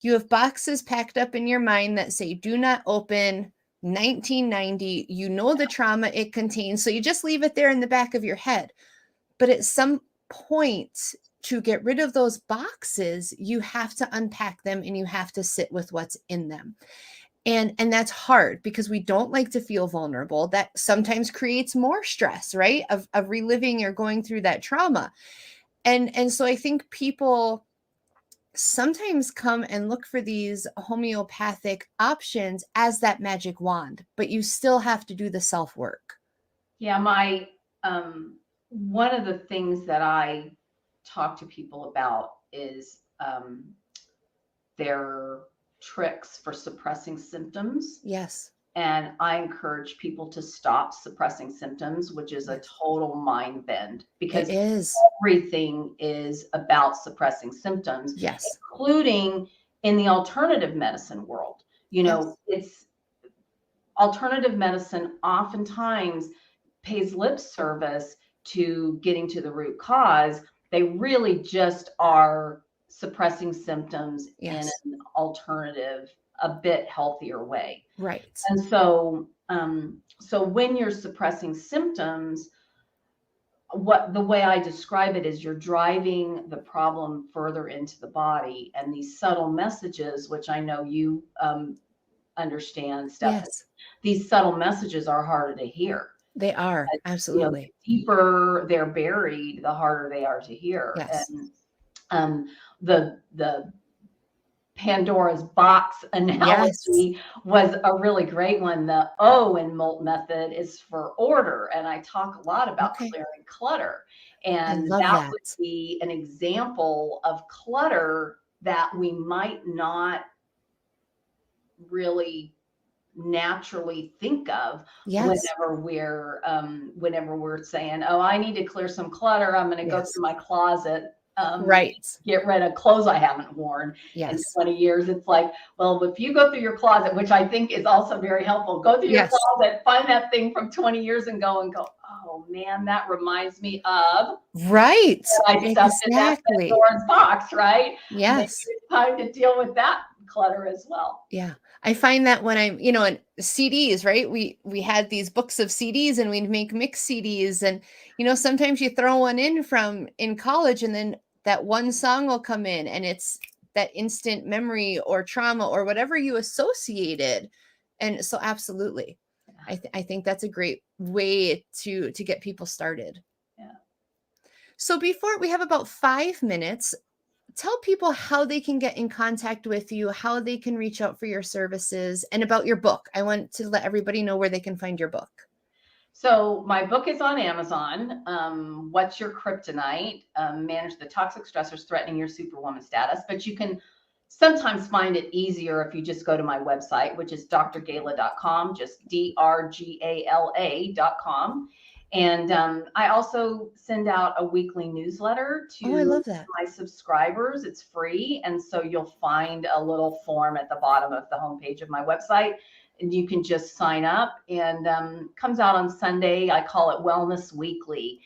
You have boxes packed up in your mind that say, do not open 1990. You know the trauma it contains. So you just leave it there in the back of your head. But at some point, to get rid of those boxes, you have to unpack them and you have to sit with what's in them. And that's hard because we don't like to feel vulnerable. That sometimes creates more stress, right? Of reliving or going through that trauma. And so I think people sometimes come and look for these homeopathic options as that magic wand, but you still have to do the self-work. Yeah, my one of the things that I talk to people about is their tricks for suppressing symptoms. Yes. And I encourage people to stop suppressing symptoms, which is a Yes. total mind bend It because is. everything is about suppressing symptoms, Yes. including in the alternative medicine world. You know, Yes. it's alternative medicine oftentimes pays lip service to getting to the root cause. They really just are suppressing symptoms in Yes. an alternative, a bit healthier way. Right. And so when you're suppressing symptoms, what the way I describe it is you're driving the problem further into the body, and these subtle messages, which I know you understand, Stephanie, Yes. these subtle messages are harder to hear. They are. You know, Absolutely. the deeper they're buried, the harder they are to hear. Yes. And the Pandora's box Yes. analogy was a really great one. The O in Molt method is for order. And I talk a lot about Okay. clearing clutter. I And love that that. would be an example of clutter that we might not really naturally think of Yes. whenever we're saying, oh, I need to clear some clutter. I'm going to go Yes. through my closet, Right. get rid of clothes I haven't worn in Yes. 20 years. It's like, well, if you go through your closet, which I think is also very helpful, go through your Yes. closet, find that thing from 20 years ago and go, oh man, that reminds me of Right. I stuffed in that Exactly. Pandora's box, right? Maybe Yes. it's time to deal with that clutter as well. Yeah. I find that when I'm, in CDs, right? We had these books of CDs and we'd make mix CDs and sometimes you throw one in from in college and then that one song will come in and it's that instant memory or trauma or whatever you associated. And so absolutely. I think that's a great way to get people started. Yeah. So before we have about 5 minutes, tell people how they can get in contact with you, how they can reach out for your services, and about your book. I want to let everybody know where they can find your book. So my book is on Amazon. What's Your Kryptonite? Manage the toxic stressors threatening your superwoman status. But you can sometimes find it easier if you just go to my website, which is drgala.com, just drgala.com. And I also send out a weekly newsletter Oh, I to love that. my subscribers. It's free. And so you'll find a little form at the bottom of the homepage of my website. And you can just sign up and comes out on Sunday. I call it Wellness Weekly.